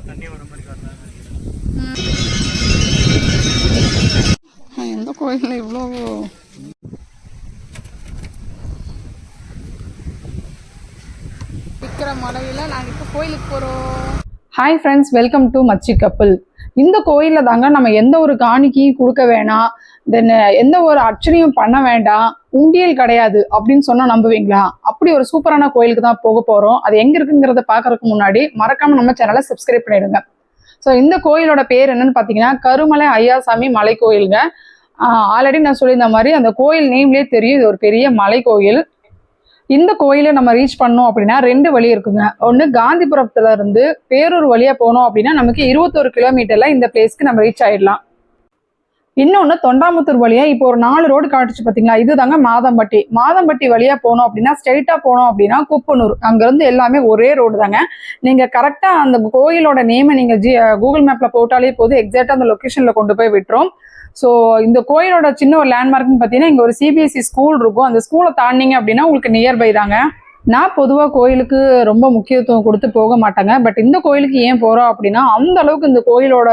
எந்த கோயிலில் இவ்வளோ விற்கிற மலையில் நாங்கள் இப்போ கோயிலுக்கு போகிறோம். ஹாய் ஃப்ரெண்ட்ஸ், வெல்கம் டு மச்சி கப்பல். இந்த கோயிலில் தாங்க நம்ம எந்த ஒரு காணிக்கையும் கொடுக்க வேணாம், தென் எந்த ஒரு அர்ச்சனையும் பண்ண வேண்டாம், உண்டியல் கிடையாது அப்படின்னு சொன்னால் நம்புவீங்களா? அப்படி ஒரு சூப்பரான கோயிலுக்கு தான் போக போகிறோம். அது எங்கே இருக்குங்கிறத பார்க்கறதுக்கு முன்னாடி மறக்காமல் நம்ம சேனலை சப்ஸ்கிரைப் பண்ணிடுங்க. ஸோ இந்த கோயிலோட பேர் என்னன்னு பார்த்தீங்கன்னா கருமலை ஐயாசாமி மலை கோயிலுங்க. ஆல்ரெடி நான் சொல்லியிருந்த மாதிரி அந்த கோயில் நேம்லேயே தெரியும், இது ஒரு பெரிய மலை கோயில். இந்த கோயிலை நம்ம ரீச் பண்ணோம் அப்படின்னா 2 வழி இருக்குங்க. ஒன்று காந்திபுரத்துல இருந்து பேரூர் வழியா போனோம் அப்படின்னா நமக்கு 21 கிலோமீட்டர்ல இந்த பிளேஸ்க்கு நம்ம ரீச் ஆயிடலாம். இன்னொன்று தொண்டாமுத்தூர் வழியா இப்போ ஒரு 4 ரோடு காட்டுச்சு பார்த்தீங்களா, இது தாங்க மாதம்பட்டி. மாதம்பட்டி வழியா போனோம் அப்படின்னா ஸ்ட்ரைட்டா போனோம் அப்படின்னா குப்பனூர். அங்கிருந்து எல்லாமே ஒரே ரோடு தாங்க. நீங்க கரெக்டா அந்த கோயிலோட நேமை நீங்க கூகுள் மேப்ல போட்டாலே போதும், எக்ஸாக்டா அந்த லொக்கேஷன்ல கொண்டு போய் விட்டுரும். ஸோ இந்த கோயிலோட சின்ன ஒரு லேண்ட்மார்க்னு பார்த்தீங்கன்னா இங்கே ஒரு சிபிஎஸ்சி ஸ்கூல் இருக்கும். அந்த ஸ்கூலை தாண்டிங்க அப்படின்னா உங்களுக்கு நியர்பை தாங்க. நான் பொதுவாக கோயிலுக்கு ரொம்ப முக்கியத்துவம் கொடுத்து போக மாட்டேங்க. பட் இந்த கோயிலுக்கு ஏன் போகிறோம் அப்படின்னா அந்த அளவுக்கு இந்த கோயிலோட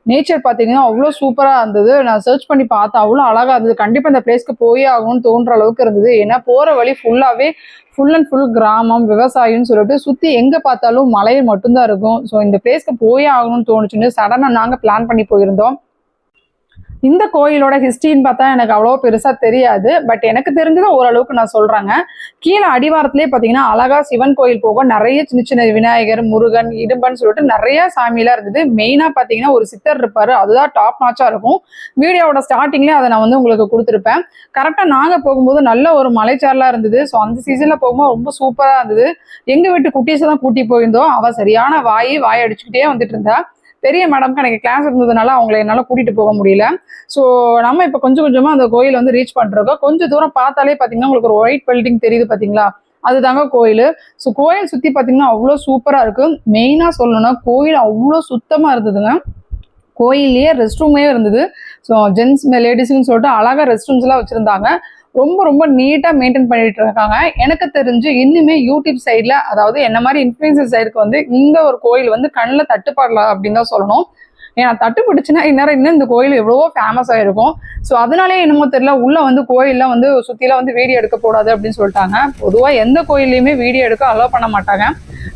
நேச்சர் பார்த்தீங்கன்னா அவ்வளோ சூப்பராக இருந்தது. நான் சர்ச் பண்ணி பார்த்தேன், அவ்வளோ அழகாக இருந்தது. கண்டிப்பாக இந்த பிளேஸ்க்கு போயே ஆகணும்னு தோன்ற அளவுக்கு இருந்தது. ஏன்னா போகிற வழி ஃபுல்லாகவே ஃபுல் அண்ட் ஃபுல் கிராமம், விவசாயம்னு சொல்லிட்டு சுற்றி எங்கே பார்த்தாலும் மலை மட்டும்தான் இருக்கும். ஸோ இந்த பிளேஸ்க்கு போயே ஆகணும்னு தோணுச்சுன்னு சடனாக நாங்கள் பிளான் பண்ணி போயிருந்தோம். இந்த கோயிலோட ஹிஸ்ட்ரின்னு பார்த்தா எனக்கு அவ்வளோ பெருசாக தெரியாது. பட் எனக்கு தெரிஞ்சதை ஓரளவுக்கு நான் சொல்கிறேங்க. கீழே அடிவாரத்திலே பார்த்தீங்கன்னா அழகா சிவன் கோயில் போக நிறைய சின்ன சின்ன விநாயகர், முருகன், இடும்பன்னு சொல்லிட்டு நிறைய சாமியெல்லாம் இருந்தது. மெயினாக பார்த்தீங்கன்னா ஒரு சித்தர் இருப்பார், அதுதான் டாப் நாச்சாக இருக்கும். வீடியோவோட ஸ்டார்டிங்லேயே அதை நான் வந்து உங்களுக்கு கொடுத்துருப்பேன். கரெக்டாக நாங்கள் போகும்போது நல்ல ஒரு மலைச்சாரலாக இருந்தது. ஸோ அந்த சீசனில் போகும்போது ரொம்ப சூப்பராக இருந்தது. எங்கள் வீட்டு குட்டீஸை தான் கூட்டி போயிருந்தோம். அவள் சரியான வாய் அடிச்சுக்கிட்டே வந்துட்டு இருந்தா. பெரிய மேடம்க்கு எனக்கு கிளாஸ் இருந்ததுனால அவங்களை என்னால் கூட்டிகிட்டு போக முடியல. ஸோ நம்ம இப்போ கொஞ்சம் கொஞ்சமாக அந்த கோயில் வந்து ரீச் பண்ணுறோம். கொஞ்சம் தூரம் பார்த்தாலே பார்த்தீங்கன்னா உங்களுக்கு ஒரு ஒயிட் பில்டிங் தெரியுது பார்த்தீங்களா, அதுதாங்க கோயில். ஸோ கோயில் சுற்றி பார்த்தீங்கன்னா அவ்வளோ சூப்பராக இருக்குது. மெயினாக சொல்லணும்னா கோயில் அவ்வளோ சுத்தமாக இருந்ததுங்க. கோயிலேயே ரெஸ்ட் ரூமே இருந்தது. ஸோ ஜென்ஸ் லேடிஸ்ன்னு சொல்லிட்டு அழகாக ரெஸ்ட் ரூம்ஸ்லாம் வச்சுருந்தாங்க. ரொம்ப ரொம்ப நீட்டாக மெயின்டைன் பண்ணிட்டு இருக்காங்க. எனக்கு தெரிஞ்சு இன்னுமே யூடியூப் சைடில், அதாவது என்ன மாதிரி இன்ஃப்ளூயன்சர் சைடுக்கு வந்து இந்த ஒரு கோயில் வந்து கண்ணில் தட்டுப்பாடல அப்படின்னு தான் சொல்லணும். ஏன்னா தட்டுப்பிடிச்சுன்னா இன்னும் இந்த கோயில் எவ்வளவோ ஃபேமஸ் ஆகிருக்கும். ஸோ அதனாலே என்னமோ தெரியல, உள்ளே வந்து கோயிலில் வந்து சுற்றிலாம் வந்து வீடியோ எடுக்கக்கூடாது அப்படின்னு சொல்லிட்டாங்க. பொதுவாக எந்த கோயிலையுமே வீடியோ எடுக்க அலோவ் பண்ண மாட்டாங்க.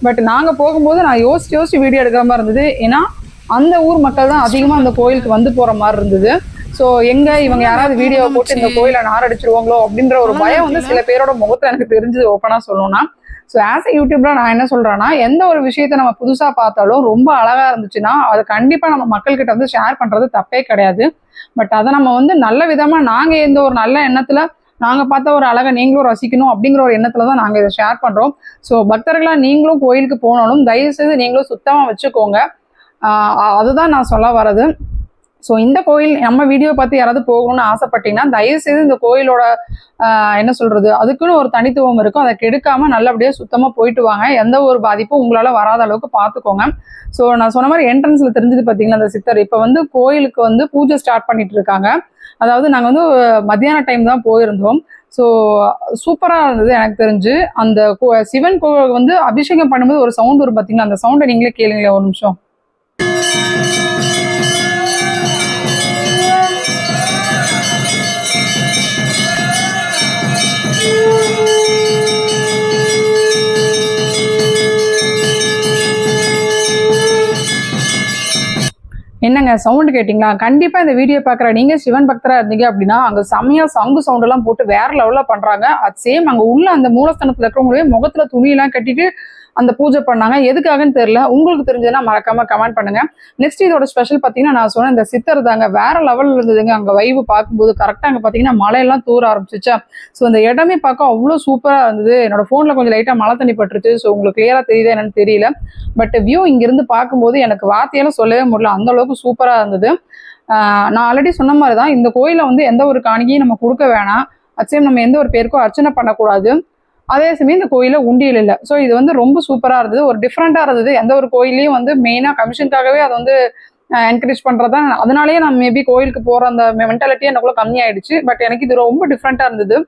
பட் நாங்கள் போகும்போது நான் யோசிச்சு வீடியோ எடுக்கிற மாதிரி இருந்தது. ஏன்னா அந்த ஊர் மக்கள் தான் அதிகமாக அந்த கோயிலுக்கு வந்து போகிற மாதிரி இருந்தது. ஸோ இவங்க யாராவது வீடியோ போட்டு இந்த கோயிலை நாரடிச்சிருவாங்களோ அப்படின்ற ஒரு பயம் வந்து சில பேரோட முகத்தில் எனக்கு தெரிஞ்சது ஓப்பனாக சொல்லணும்னா. ஸோ ஆஸ் எ யூடியூப்ல நான் என்ன சொல்றேன்னா, எந்த ஒரு விஷயத்த நம்ம புதுசாக பார்த்தாலும் ரொம்ப அழகா இருந்துச்சுன்னா அதை கண்டிப்பாக நம்ம மக்கள்கிட்ட வந்து ஷேர் பண்றது தப்பே கிடையாது. பட் அதை நம்ம வந்து நல்ல விதமா நாங்கள் எந்த ஒரு நல்ல எண்ணத்துல நாங்கள் பார்த்த ஒரு அழகை நீங்களும் ரசிக்கணும் அப்படிங்கிற ஒரு எண்ணத்துல தான் நாங்கள் இதை ஷேர் பண்றோம். ஸோ பக்தர்களா நீங்களும் கோயிலுக்கு போனாலும் தயவு செய்து நீங்களும் சுத்தமாக வச்சுக்கோங்க. அதுதான் நான் சொல்ல வர்றது. ஸோ இந்த கோயில் நம்ம வீடியோ பார்த்து யாராவது போகணும்னு ஆசைப்பட்டீங்கன்னா தயவுசெய்து இந்த கோயிலோட என்ன சொல்றது, அதுக்குன்னு ஒரு தனித்துவம் இருக்கும். அதை கெடுக்காம நல்லபடியாக சுத்தமாக போயிட்டு வாங்க. எந்த ஒரு பாதிப்பும் உங்களால் வராத அளவுக்கு பார்த்துக்கோங்க. ஸோ நான் சொன்ன மாதிரி என்ட்ரன்ஸ்ல தெரிஞ்சது பார்த்தீங்கன்னா அந்த சித்தர் இப்போ வந்து கோயிலுக்கு வந்து பூஜை ஸ்டார்ட் பண்ணிட்டு இருக்காங்க. அதாவது நாங்கள் வந்து மத்தியான டைம் தான் போயிருந்தோம். ஸோ சூப்பராக இருந்தது. எனக்கு தெரிஞ்சு அந்த சிவன் கோவில் வந்து அபிஷேகம் பண்ணும்போது ஒரு சவுண்ட் வரும் பார்த்தீங்கன்னா, அந்த சவுண்டை நீங்களே கேளுங்களேன் ஒரு நிமிஷம். என்னங்க சவுண்டு கேட்டிங்களா? கண்டிப்பாக இந்த வீடியோ பார்க்குற நீங்கள் சிவன் பக்தராக இருந்தீங்க அப்படின்னா அங்கே செம்மையாக சங்கு சவுண்டெல்லாம் போட்டு வேற லெவலில் பண்ணுறாங்க. அது சேம் அங்கே உள்ள அந்த மூலஸ்தானத்தில் இருக்கிறவங்களே முகத்தில் துணியெல்லாம் கட்டிட்டு அந்த பூஜை பண்ணாங்க. எதுக்காகன்னு தெரியல. உங்களுக்கு தெரிஞ்சதுன்னா மறக்காம கமெண்ட் பண்ணுங்க. நெக்ஸ்ட் இதோட ஸ்பெஷல் பார்த்தீங்கன்னா நான் சொன்னேன் இந்த சித்தர் தாங்க, வேற லெவலில் இருந்ததுங்க. அங்கே வைவு பார்க்கும்போது கரெக்டாக அங்கே பார்த்தீங்கன்னா மழையெல்லாம் தூர ஆரம்பிச்சிச்சா. ஸோ அந்த இடமே பார்க்க அவ்வளோ சூப்பராக இருந்தது. என்னோட ஃபோனில் கொஞ்சம் லைட்டாக மழை தண்ணி பட்டுருச்சு. ஸோ உங்களுக்கு கிளியராக தெரியுது என்னன்னு தெரியல. பட் வியூ இங்கிருந்து பார்க்கும்போது எனக்கு வார்த்தையெல்லாம் சொல்லவே முடியல, அந்த அளவுக்கு சூப்பராக இருந்தது. நான் ஆல்ரெடி சொன்ன மாதிரி தான் இந்த கோயிலை வந்து எந்த ஒரு காணிக்கையும் நம்ம கொடுக்க வேணாம். அச்சயம் நம்ம எந்த ஒரு பேருக்கும் அர்ச்சனை பண்ணக்கூடாது. அதே சமயம் இந்த கோயில உண்டியல் இல்லை. ஸோ இது வந்து ரொம்ப சூப்பராக இருந்தது, ஒரு டிஃப்ரெண்டாக இருந்தது. எந்த ஒரு கோயிலையும் வந்து மெயினாக கமிஷனுக்காகவே அதை வந்து என்கரேஜ் பண்ணுறதா, அதனாலேயே நான் மேபி கோயிலுக்கு போகிற அந்த மென்டாலிட்டி எனக்குள்ள கம்மியாயிடுச்சு. பட் எனக்கு இது ரொம்ப டிஃப்ரெண்ட்டாக இருந்தது.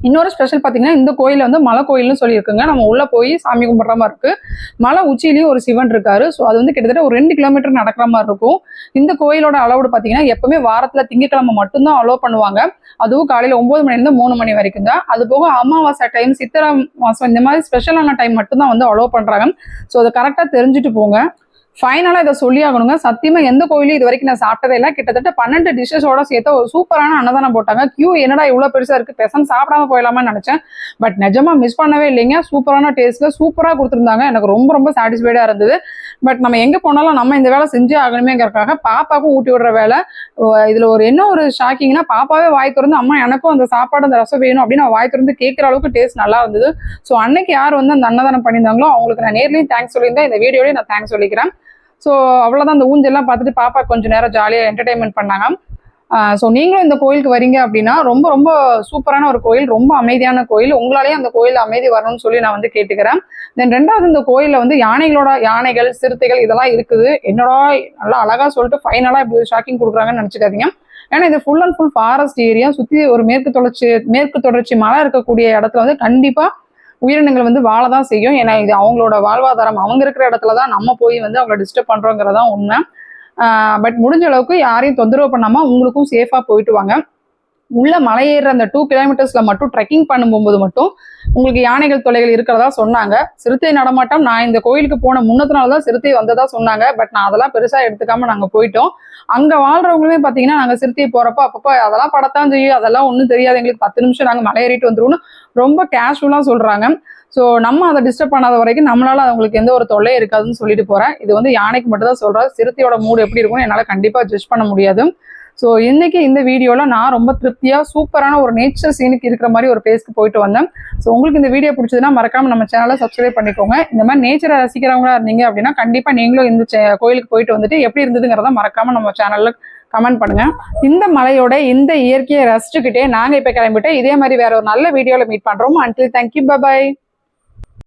இன்னொரு ஸ்பெஷல் பார்த்தீங்கன்னா இந்த கோயில் வந்து மலை கோயில்னு சொல்லியிருக்குங்க. நம்ம உள்ள போய் சாமி கும்பிட்ற மாதிரி இருக்கு. மலை உச்சியிலையும் ஒரு சிவன் இருக்காரு. ஸோ அது வந்து கிட்டத்தட்ட ஒரு 2 கிலோமீட்டர் நடக்கிற மாதிரி இருக்கும். இந்த கோயிலோட அளவுடு பார்த்தீங்கன்னா எப்பவுமே வாரத்தில் திங்கக்கிழமை மட்டும்தான் அலோவ் பண்ணுவாங்க. அதுவும் காலையில் 9 மணிலேருந்து 3 மணி வரைக்கும் தான். அது போக அமாவாசை டைம், சித்திரை மாதம் இந்த மாதிரி ஸ்பெஷலான டைம் மட்டும்தான் வந்து அலோவ் பண்ணுறாங்க. ஸோ அதை கரெக்டாக தெரிஞ்சுட்டு போங்க. ஃபைனலாக இதை சொல்லி ஆகணுங்க. சத்தியமா எந்த கோயிலும் இது வரைக்கும் நான் சாப்பிட்டதே இல்லை. கிட்டத்தட்ட 12 டிஷ்ஷஸோட சேர்த்து ஒரு சூப்பரான அன்னதானம் போட்டாங்க. கியூ என்னடா இவ்வளோ பெருசாக இருக்குது, பெசம் சாப்பிடாம போயிடலாமான்னு நினச்சேன். பட் நிஜமா மிஸ் பண்ணவே இல்லைங்க. சூப்பரான டேஸ்ட்டில் சூப்பராக கொடுத்துருந்தாங்க. எனக்கு ரொம்ப ரொம்ப சாட்டிஸ்ஃபைடாக இருந்தது. பட் நம்ம எங்கே போனாலும் நம்ம இந்த வேலை செஞ்சே ஆகணுமேங்கிறதுக்காக பாப்பாவுக்கும் ஊட்டி விடுற வேலை. இதில் என்ன ஒரு ஷாக்கிங்னா, பாப்பாவே வாய் திறந்து அம்மா எனக்கும் அந்த சாப்பாடு அந்த ரசம் வேணும் அப்படின்னு வாய் திறந்து கேட்குற அளவுக்கு டேஸ்ட் நல்லா இருந்தது. ஸோ அன்னைக்கு யார் வந்து அந்த அன்னதானம் பண்ணியிருந்தாங்களோ அவங்களுக்கு நான் நேர்லையும் தேங்க்ஸ் சொல்லியிருந்தேன். இந்த வீடியோலையும் நான் தேங்க்ஸ் சொல்லிக்கிறேன். ஸோ அவ்வளோதான். அந்த ஊஞ்செல்லாம் பார்த்துட்டு பாப்பா கொஞ்சம் நேரம் ஜாலியாக என்டர்டைன்மெண்ட் பண்ணாங்க. ஸோ நீங்களும் இந்த கோயிலுக்கு வரீங்க அப்படின்னா ரொம்ப ரொம்ப சூப்பரான ஒரு கோயில், ரொம்ப அமைதியான கோயில். உங்களாலேயே அந்த கோயில் அமைதி வரணும்னு சொல்லி நான் வந்து கேட்டுக்கிறேன். தென் ரெண்டாவது, இந்த கோயிலில் வந்து யானைகள், சிறுத்தைகள் இதெல்லாம் இருக்குது. என்னடா நல்லா அழகாக சொல்லிட்டு ஃபைனலாக இப்படி ஷாக்கிங் கொடுக்குறாங்கன்னு நினச்சிக்காதீங்க. ஏன்னா இது full and full forest area. சுற்றி ஒரு மேற்கு தொடர்ச்சி மலை இருக்கக்கூடிய இடத்துல வந்து கண்டிப்பாக உயிரினங்கள் வந்து வாழ தான் செய்யும். ஏன்னா இது அவங்களோட வாழ்வாதாரம். அவங்க இருக்கிற இடத்துல தான் நம்ம போய் வந்து அவங்கள டிஸ்டர்ப் பண்ணுறோங்கிறதான் உண்மை. பட் முடிஞ்ச அளவுக்கு யாரையும் தொந்தரவு பண்ணாமல் உங்களுக்கும் சேஃபாக போயிட்டு வாங்க. உள்ள மலையேற அந்த 2 கிலோமீட்டர்ஸ்ல மட்டும் ட்ரெக்கிங் பண்ணும்போது மட்டும் உங்களுக்கு யானைகள் தொல்லைகள் இருக்கிறதா சொன்னாங்க. சிறுத்தை நடமாட்டம் நான் இந்த கோயிலுக்கு போன முன்னத்தினால்தான் சிறுத்தை வந்ததா சொன்னாங்க. பட் நான் அதெல்லாம் பெருசா எடுத்துக்காம நாங்க போயிட்டோம். அங்க வாழ்றவங்களுமே பாத்தீங்கன்னா நாங்க சிறுத்தை போறப்போ அப்பப்போ அதெல்லாம் படத்தான் செய்யும், அதெல்லாம் ஒன்றும் தெரியாது எங்களுக்கு, 10 நிமிஷம் நாங்க மலையேறிட்டு வந்துருவோம்னு ரொம்ப கேஷுவலா சொல்றாங்க. ஸோ நம்ம அதை டிஸ்டர்ப் பண்ணாத வரைக்கும் நம்மளால அவங்களுக்கு எந்த ஒரு தொல்லையும் இருக்காதுன்னு சொல்லிட்டு போறேன். இது வந்து யானைக்கு மட்டும் தான் சொல்றேன். சிறுத்தையோட மூடு எப்படி இருக்கும்னு என்னால கண்டிப்பா ஜட்ஜ் பண்ண முடியாது. ஸோ இன்னைக்கு இந்த வீடியோவில் நான் ரொம்ப திருப்தியாக சூப்பரான ஒரு நேச்சர் சீனுக்கு இருக்கிற மாதிரி ஒரு பிளேஸ்க்கு போயிட்டு வந்தேன். ஸோ உங்களுக்கு இந்த வீடியோ பிடிச்சதுன்னா மறக்காம நம்ம சேனலை சப்ஸ்கிரைப் பண்ணிக்கோங்க. இந்த மாதிரி நேச்சரை ரசிக்கிறவங்களா இருந்தீங்க அப்படின்னா கண்டிப்பாக நீங்களும் இந்த கோயிலுக்கு போயிட்டு வந்துட்டு எப்படி இருந்ததுங்கிறத மறக்காம நம்ம சேனலில் கமெண்ட் பண்ணுங்க. இந்த மலையோட இந்த இயற்கையை ரசிச்சுக்கிட்டே நாங்கள் இப்போ கிளம்பிட்டேன். இதே மாதிரி வேற ஒரு நல்ல வீடியோவில் மீட் பண்ணுறோம். Until thank you, by.